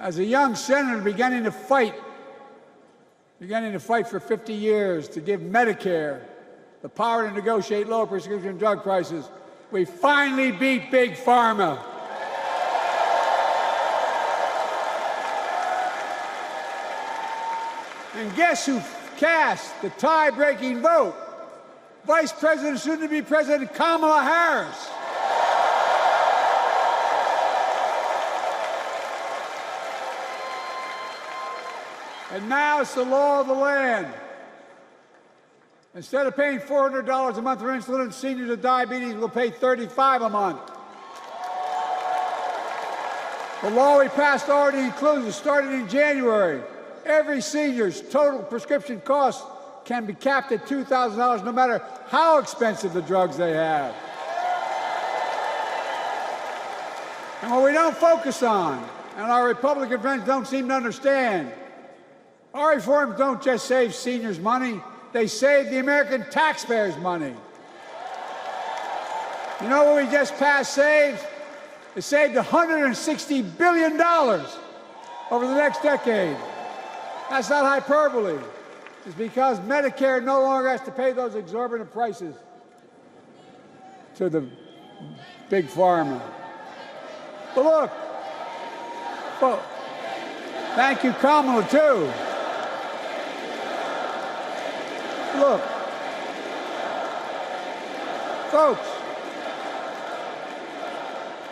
as a young senator beginning to fight for 50 years to give Medicare the power to negotiate low prescription drug prices, we finally beat Big Pharma. And guess who cast the tie-breaking vote? Vice President, soon-to-be President Kamala Harris. And now it's the law of the land. Instead of paying $400 a month for insulin, seniors with diabetes will pay $35 a month. The law we passed already includes, starting in January, every senior's total prescription costs can be capped at $2,000 no matter how expensive the drugs they have. And what we don't focus on, and our Republican friends don't seem to understand, our reforms don't just save seniors money, they save the American taxpayers money. You know what we just passed saved? It saved $160 billion over the next decade. That's not hyperbole. It's because Medicare no longer has to pay those exorbitant prices to the Big Pharma. But look, thank you, Kamala, too. Look, folks,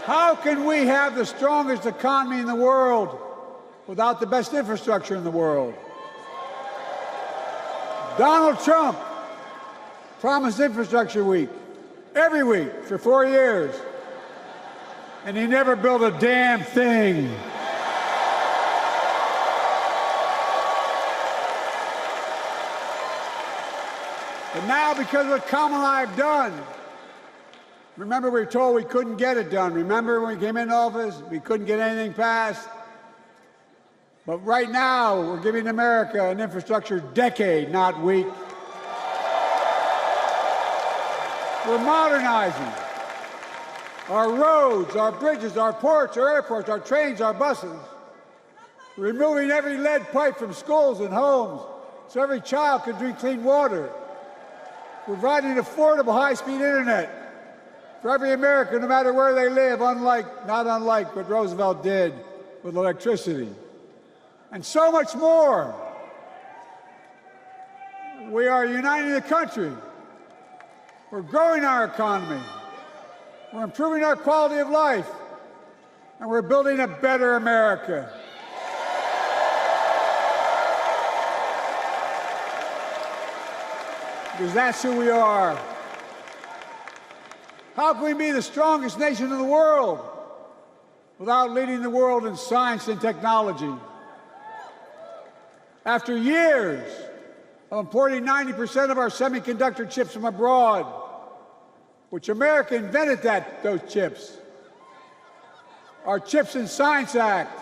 how can we have the strongest economy in the world without the best infrastructure in the world? Donald Trump promised Infrastructure Week every week for 4 years, and he never built a damn thing. But now, because of what Kamala and I have done, remember we were told we couldn't get it done. Remember when we came into office, we couldn't get anything passed? But right now, we're giving America an infrastructure decade, not week. We're modernizing our roads, our bridges, our ports, our airports, our trains, our buses. We're removing every lead pipe from schools and homes so every child can drink clean water. We're providing affordable high-speed internet for every American, no matter where they live, not unlike what Roosevelt did with electricity. And so much more. We are uniting the country. We're growing our economy. We're improving our quality of life. And we're building a better America. Because that's who we are. How can we be the strongest nation in the world without leading the world in science and technology? After years of importing 90% of our semiconductor chips from abroad, which America invented those chips, our Chips and Science Act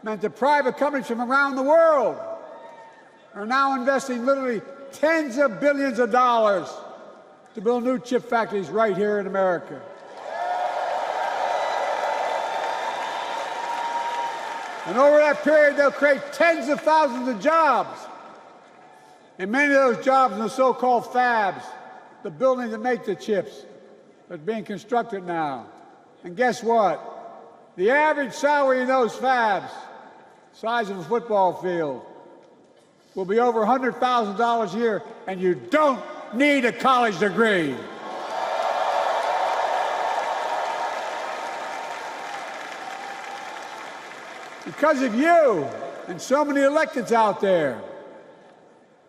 meant that private companies from around the world are now investing literally tens of billions of dollars to build new chip factories right here in America. And over that period, they'll create tens of thousands of jobs. And many of those jobs in the so-called fabs, the buildings that make the chips, that are being constructed now. And guess what? The average salary in those fabs, size of a football field, will be over $100,000 a year, and you don't need a college degree. Because of you and so many electeds out there,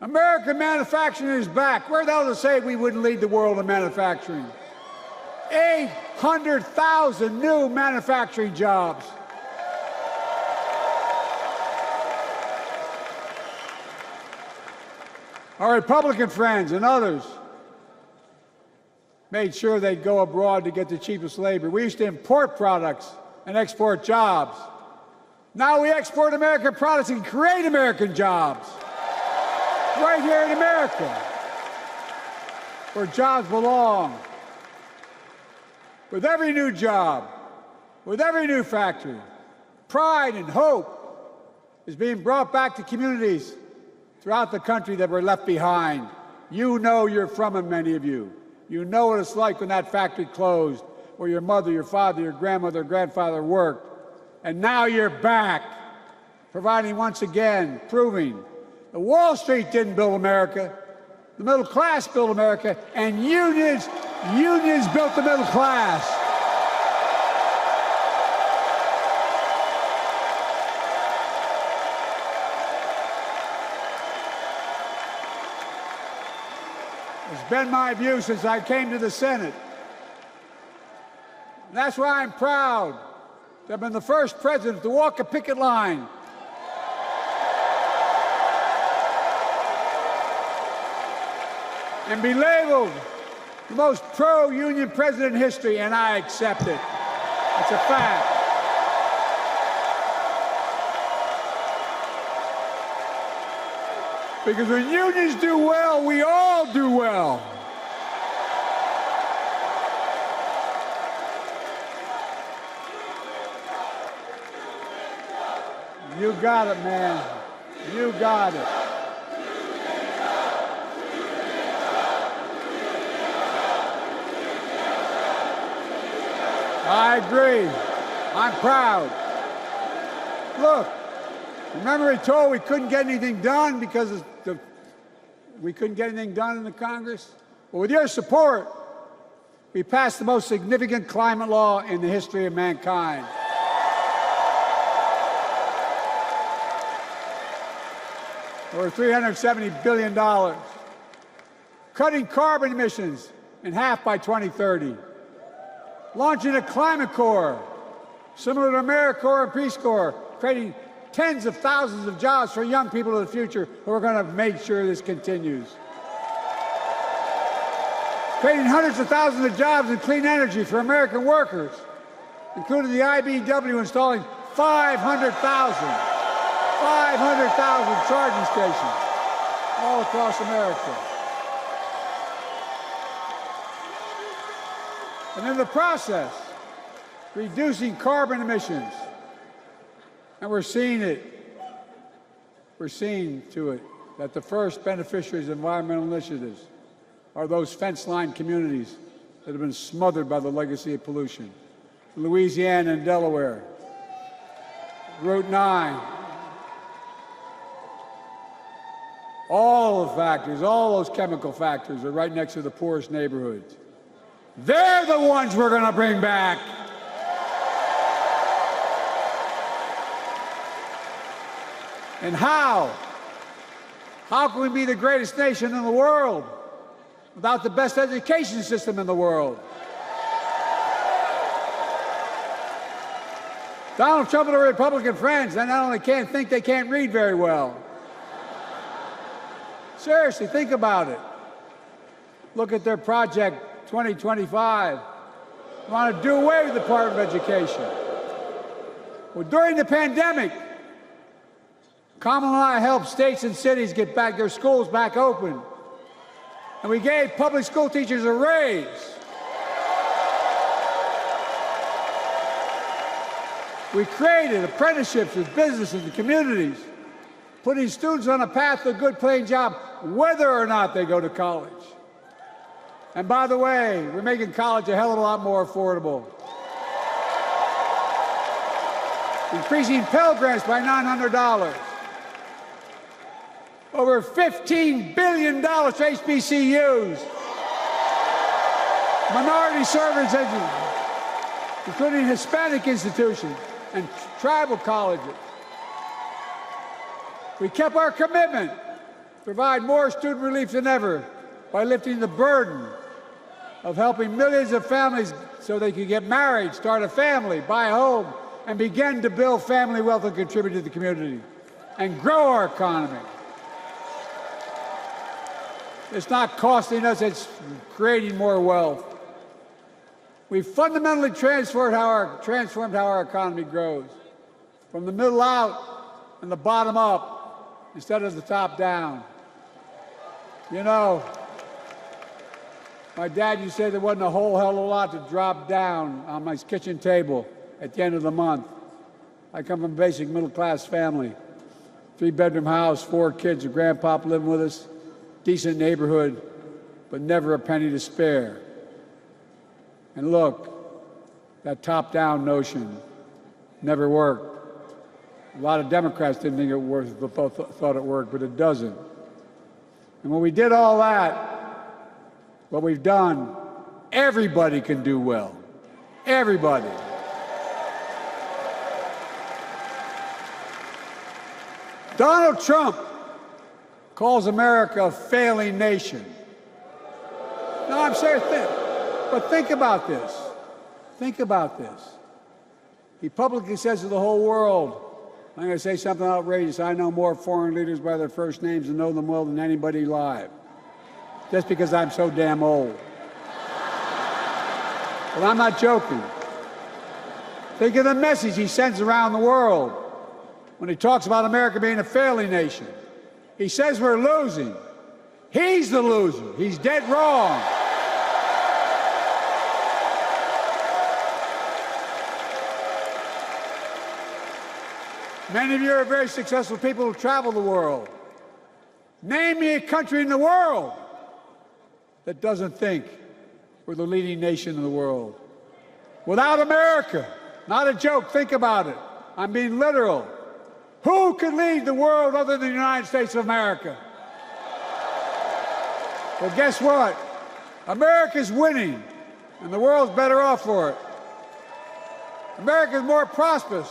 American manufacturing is back. Where the hell to say we wouldn't lead the world in manufacturing? 800,000 new manufacturing jobs. Our Republican friends and others made sure they'd go abroad to get the cheapest labor. We used to import products and export jobs. Now we export American products and create American jobs right here in America, where jobs belong. With every new job, with every new factory, Pride and hope is being brought back to communities throughout the country that were left behind. You know you're from them, many of you. You know what it's like when that factory closed, where your mother, your father, your grandmother, grandfather worked. And now you're back, providing once again, proving that Wall Street didn't build America, the middle class built America, and unions built the middle class. It's been my view since I came to the Senate. And that's why I'm proud to have been the first president to walk a picket line and be labeled the most pro-union president in history, and I accept it. It's a fact. Because when unions do well, we all do well. You got it, man. You got it. I agree. I'm proud. Look, remember we told we couldn't get anything done because we couldn't get anything done in the Congress? Well, with your support, we passed the most significant climate law in the history of mankind. Over $370 billion. Cutting carbon emissions in half by 2030. Launching a climate corps, similar to AmeriCorps and Peace Corps, creating tens of thousands of jobs for young people of the future who are going to make sure this continues. Creating hundreds of thousands of jobs in clean energy for American workers, including the IBEW installing 500,000 charging stations all across America. And in the process, reducing carbon emissions. And we're seeing it. We're seeing to it that the first beneficiaries of environmental initiatives are those fence-lined communities that have been smothered by the legacy of pollution. Louisiana and Delaware, Route 9, all the factories, all those chemical factories are right next to the poorest neighborhoods. They're the ones we're going to bring back. And how? How can we be the greatest nation in the world without the best education system in the world? Donald Trump and the Republican friends, they not only can't think, they can't read very well. Seriously, think about it. Look at their Project 2025. They want to do away with the Department of Education. Well, during the pandemic, Kamala and I helped states and cities get back their schools back open. And we gave public school teachers a raise. We created apprenticeships with businesses and communities, putting students on a path to a good paying job, whether or not they go to college. And by the way, we're making college a hell of a lot more affordable. Increasing Pell Grants by $900. Over $15 billion to HBCUs. Minority service education, including Hispanic institutions and tribal colleges. We kept our commitment to provide more student relief than ever by lifting the burden of helping millions of families so they could get married, start a family, buy a home, and begin to build family wealth and contribute to the community and grow our economy. It's not costing us, it's creating more wealth. We fundamentally transformed how our economy grows, from the middle out and the bottom up, instead of the top down. You know, my dad used to say there wasn't a whole hell of a lot to drop down on my kitchen table at the end of the month. I come from a basic middle-class family. 3-bedroom house, 4 kids, a grandpop living with us, decent neighborhood, but never a penny to spare. And look, that top-down notion never worked. A lot of Democrats didn't think it worked, thought it worked, but it doesn't. And when we did all that, what we've done, everybody can do well. Everybody. Donald Trump calls America a failing nation. No, I'm serious. But think about this. Think about this. He publicly says to the whole world, I'm going to say something outrageous. I know more foreign leaders by their first names and know them well than anybody alive. Just because I'm so damn old. But I'm not joking. Think of the message he sends around the world when he talks about America being a failing nation. He says we're losing. He's the loser. He's dead wrong. Many of you are very successful people who travel the world. Name me a country in the world that doesn't think we're the leading nation in the world. Without America, not a joke, think about it. I'm being literal. Who could lead the world other than the United States of America? Well, guess what? America's winning, and the world's better off for it. America's more prosperous,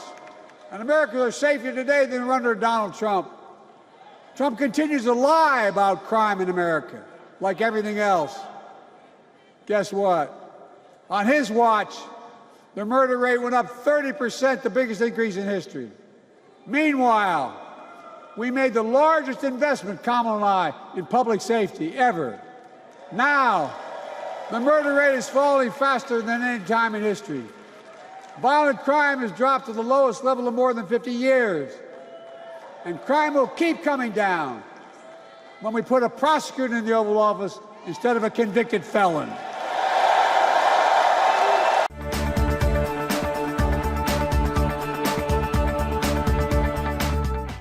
and Americans are safer today than under Donald Trump. Trump continues to lie about crime in America, like everything else. Guess what? On his watch, the murder rate went up 30%, the biggest increase in history. Meanwhile, we made the largest investment, Kamala and I, in public safety ever. Now, the murder rate is falling faster than any time in history. Violent crime has dropped to the lowest level of more than 50 years. And crime will keep coming down when we put a prosecutor in the Oval Office instead of a convicted felon.